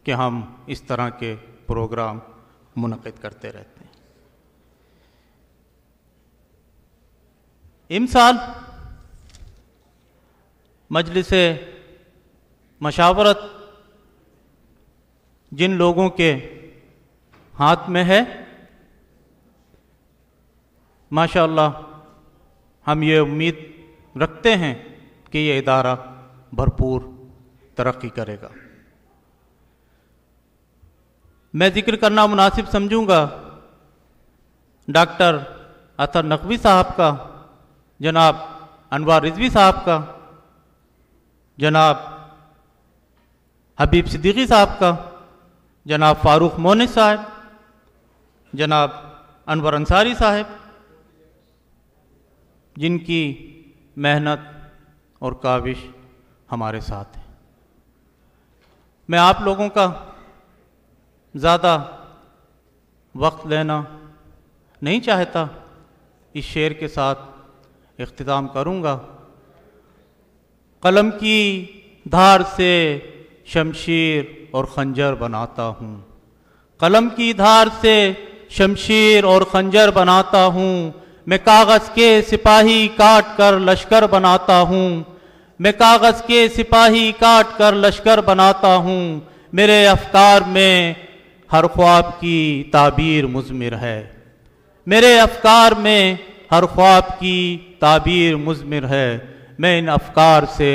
کہ ہم اس طرح کے پروگرام منعقد کرتے رہتے ہیں۔ امسال مجلس مشاورت جن لوگوں کے ہاتھ میں ہے، ماشاءاللہ ہم یہ امید رکھتے ہیں کہ یہ ادارہ بھرپور ترقی کرے گا۔ میں ذکر کرنا مناسب سمجھوں گا ڈاکٹر اطہر نقوی صاحب کا، جناب انوار رضوی صاحب کا، جناب حبیب صدیقی صاحب کا، جناب فاروق مونس صاحب، جناب انور انصاری صاحب، جن کی محنت اور کاوش ہمارے ساتھ ہے۔ میں آپ لوگوں کا زیادہ وقت لینا نہیں چاہتا، اس شعر کے ساتھ اختتام کروں گا۔ قلم کی دھار سے شمشیر اور خنجر بناتا ہوں، قلم کی دھار سے شمشیر اور خنجر بناتا ہوں، میں کاغذ کے سپاہی کاٹ کر لشکر بناتا ہوں، میں کاغذ کے سپاہی کاٹ کر لشکر بناتا ہوں، میرے افکار میں ہر خواب کی تعبیر مضمر ہے، میرے افکار میں ہر خواب کی تعبیر مضمر ہے، میں ان افکار سے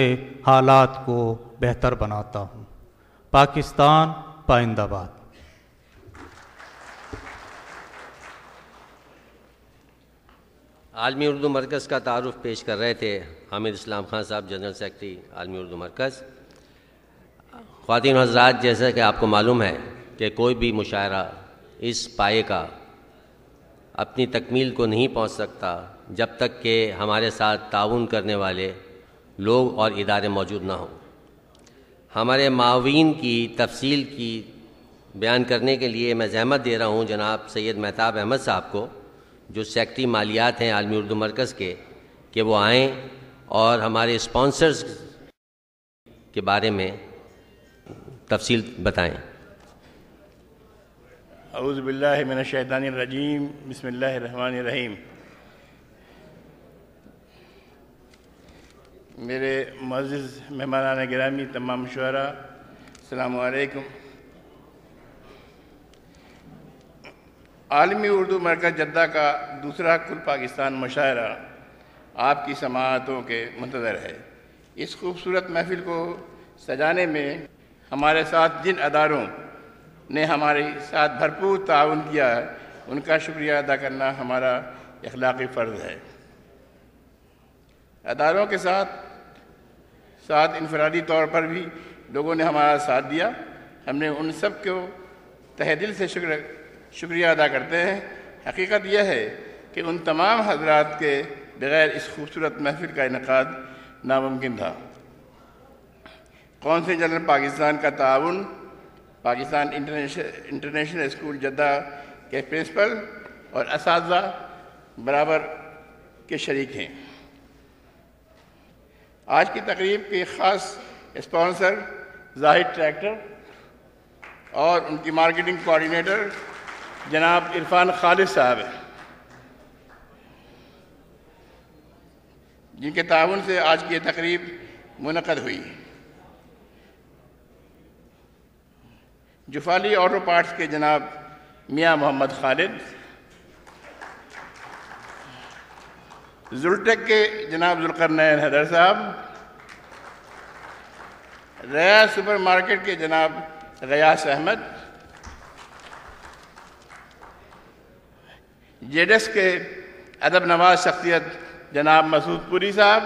حالات کو بہتر بناتا ہوں۔ پاکستان پائندہ باد۔ عالمی اردو مرکز کا تعارف پیش کر رہے تھے حامد اسلام خان صاحب، جنرل سیکرٹری عالمی اردو مرکز۔ خواتین و حضرات، جیسا کہ آپ کو معلوم ہے کہ کوئی بھی مشاعرہ اس پائے کا اپنی تکمیل کو نہیں پہنچ سکتا جب تک کہ ہمارے ساتھ تعاون کرنے والے لوگ اور ادارے موجود نہ ہوں۔ ہمارے معاونین کی تفصیل کی بیان کرنے کے لیے میں زحمت دے رہا ہوں جناب سید مہتاب احمد صاحب کو، جو سیکرٹری مالیات ہیں عالمی اردو مرکز کے، کہ وہ آئیں اور ہمارے اسپانسرز کے بارے میں تفصیل بتائیں۔ اعوذ باللہ من الشیطان الرجیم، بسم اللہ الرحمن الرحیم۔ میرے معزز مہمانان گرامی، تمام شعراء، السلام علیکم۔ عالمی اردو مرکز جدہ کا دوسرا کل پاکستان مشاعرہ آپ کی سماعتوں کے منتظر ہے۔ اس خوبصورت محفل کو سجانے میں ہمارے ساتھ جن اداروں نے ہمارے ساتھ بھرپور تعاون کیا، ان کا شکریہ ادا کرنا ہمارا اخلاقی فرض ہے۔ اداروں کے ساتھ انفرادی طور پر بھی لوگوں نے ہمارا ساتھ دیا، ہم نے ان سب کو تہہ دل سے شکریہ ادا کرتے ہیں۔ حقیقت یہ ہے کہ ان تمام حضرات کے بغیر اس خوبصورت محفل کا انعقاد ناممکن تھا۔ قونصل جنرل پاکستان کا تعاون، پاکستان انٹرنیشنل اسکول جدہ کے پرنسپل اور اساتذہ برابر کے شریک ہیں۔ آج کی تقریب کے خاص اسپانسر زاہد ٹریکٹر اور ان کی مارکیٹنگ کوآرڈینیٹر جناب عرفان خالد صاحب ہیں، جن کے تعاون سے آج کی یہ تقریب منعقد ہوئی۔ جفالی آٹو پارٹس کے جناب میاں محمد خالد، زلٹیک کے جناب ذوالقرنین حیدر صاحب، ریا سپر مارکیٹ کے جناب غیاث احمد، جیڈس کے ادب نواز شخصیت جناب مسعود پوری صاحب،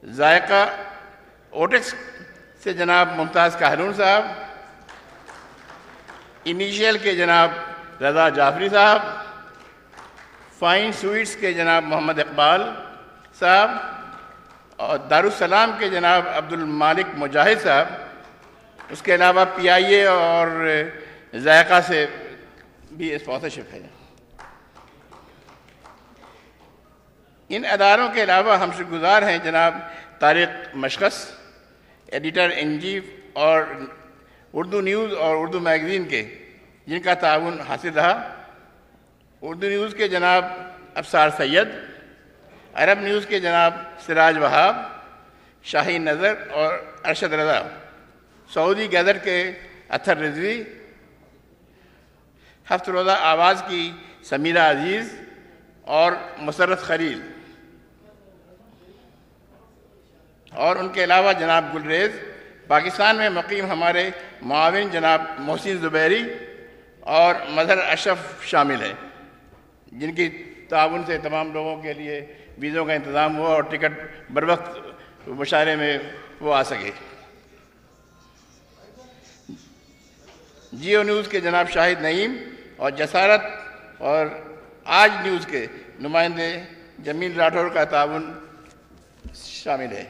ذائقہ اوٹیکس سے جناب ممتاز کاہلون صاحب، انیشیل کے جناب رضا جعفری صاحب، فائن سویٹس کے جناب محمد اقبال صاحب اور دارالسلام کے جناب عبد المالک مجاہد صاحب، اس کے علاوہ پی آئی اے اور ذائقہ سے بھی اسپانسرشپ ہے۔ ان اداروں کے علاوہ ہم شکر گزار ہیں جناب طارق مشخص، ایڈیٹر ان چیف اور اردو نیوز اور اردو میگزین کے جن کا تعاون حاصل رہا. اردو نیوز کے جناب افسار سید، عرب نیوز کے جناب سراج وہاب، شاہین نظر اور ارشد رضا، سعودی گیدر کے اطہر رضوی، ہفت روزہ آواز کی سمیرہ عزیز اور مسرت خلیل، اور ان کے علاوہ جناب گلریز. پاکستان میں مقیم ہمارے معاون جناب محسن زبیری اور مظہر اشرف شامل ہیں، جن کی تعاون سے تمام لوگوں کے لیے ویزوں کا انتظام ہوا اور ٹکٹ بروقت مشاعرے میں وہ آ سکے. جیو نیوز کے جناب شاہد نعیم اور جسارت اور آج نیوز کے نمائندے جمیل راٹھور کا تعاون شامل ہے.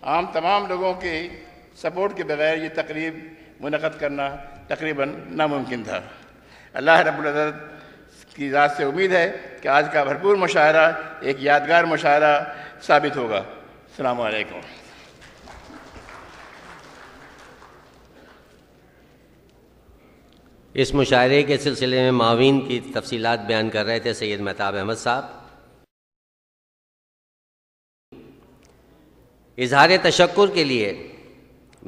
عام تمام لوگوں کے سپورٹ کے بغیر یہ تقریب منعقد کرنا تقریباً ناممکن تھا. اللہ رب العزت کی ذات سے امید ہے کہ آج کا بھرپور مشاعرہ ایک یادگار مشاعرہ ثابت ہوگا. السلام علیکم. اس مشاعرے کے سلسلے میں معاون کی تفصیلات بیان کر رہے تھے سید مہتاب احمد صاحب. اظہار تشکر کے لیے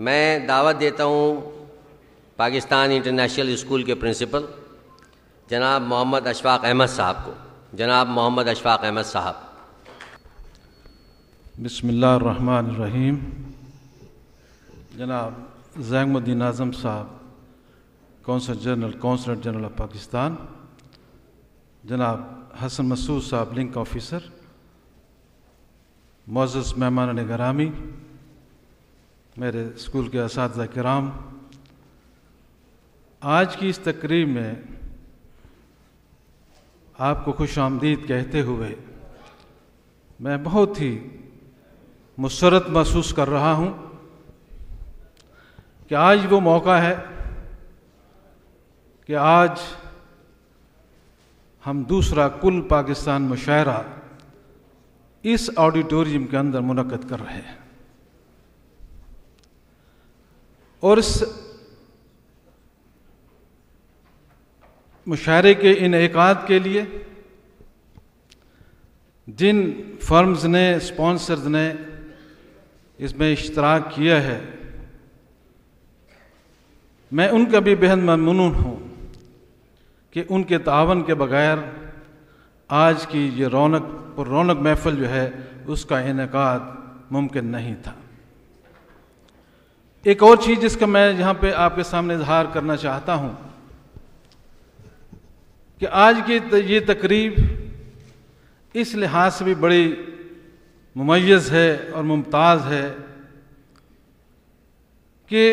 میں دعوت دیتا ہوں پاکستان انٹرنیشنل اسکول کے پرنسپل جناب محمد اشفاق احمد صاحب کو. جناب محمد اشفاق احمد صاحب. بسم اللہ الرحمن الرحیم. جناب زینب الدین اعظم صاحب کونسلر جنرل آف پاکستان، جناب حسن مسعود صاحب لنک آفیسر، معزز مہمان گرامی، میرے اسکول کے اساتذہ کرام، آج کی اس تقریب میں آپ کو خوش آمدید کہتے ہوئے میں بہت ہی مسرت محسوس کر رہا ہوں کہ آج وہ موقع ہے کہ آج ہم دوسرا کل پاکستان مشاعرہ اس آڈیٹوریم کے اندر منعقد کر رہے ہیں، اور اس مشاعرے کے انعقاد کے لیے جن فرمز نے، اسپانسرز نے اس میں اشتراک کیا ہے، میں ان کا بھی بہت ممنون ہوں کہ ان کے تعاون کے بغیر آج کی یہ رونق محفل جو ہے اس کا انعقاد ممکن نہیں تھا. ایک اور چیز جس کا میں یہاں پہ آپ کے سامنے اظہار کرنا چاہتا ہوں کہ آج کی یہ تقریب اس لحاظ سے بھی بڑی ممیز ہے اور ممتاز ہے کہ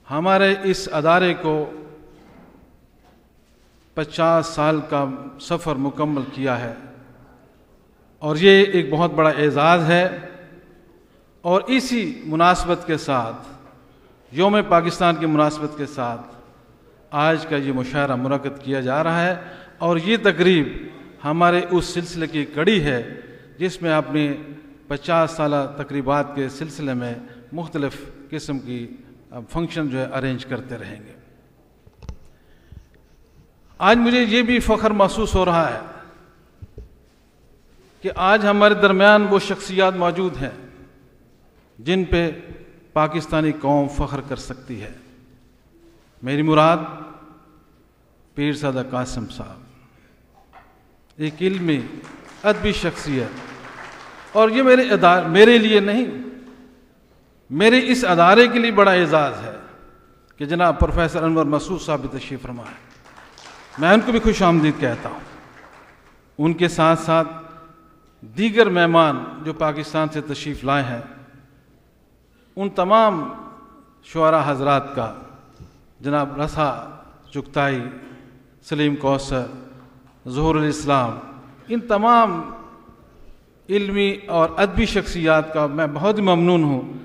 ہمارے اس ادارے کو 50 سال کا سفر مکمل کیا ہے، اور یہ ایک بہت بڑا اعزاز ہے. اور اسی مناسبت کے ساتھ، یوم پاکستان کی مناسبت کے ساتھ آج کا یہ مشاعرہ منعقد کیا جا رہا ہے، اور یہ تقریب ہمارے اس سلسلے کی کڑی ہے جس میں اپنے 50 سالہ تقریبات کے سلسلے میں مختلف قسم کی فنکشن جو ہے ارینج کرتے رہیں گے. آج مجھے یہ بھی فخر محسوس ہو رہا ہے کہ آج ہمارے درمیان وہ شخصیات موجود ہیں جن پہ پاکستانی قوم فخر کر سکتی ہے. میری مراد پیر سادہ قاسم صاحب، ایک علمی ادبی شخصیت، اور یہ میرے لیے نہیں، میرے اس ادارے کے لیے بڑا اعزاز ہے کہ جناب پروفیسر انور مسعود صاحب بھی تشریف فرما ہے. میں ان کو بھی خوش آمدید کہتا ہوں. ان کے ساتھ ساتھ دیگر مہمان جو پاکستان سے تشریف لائے ہیں، ان تمام شعراء حضرات کا، جناب رسا چغتائی، سلیم کوثر، ظہور الاسلام، ان تمام علمی اور ادبی شخصیات کا میں بہت ممنون ہوں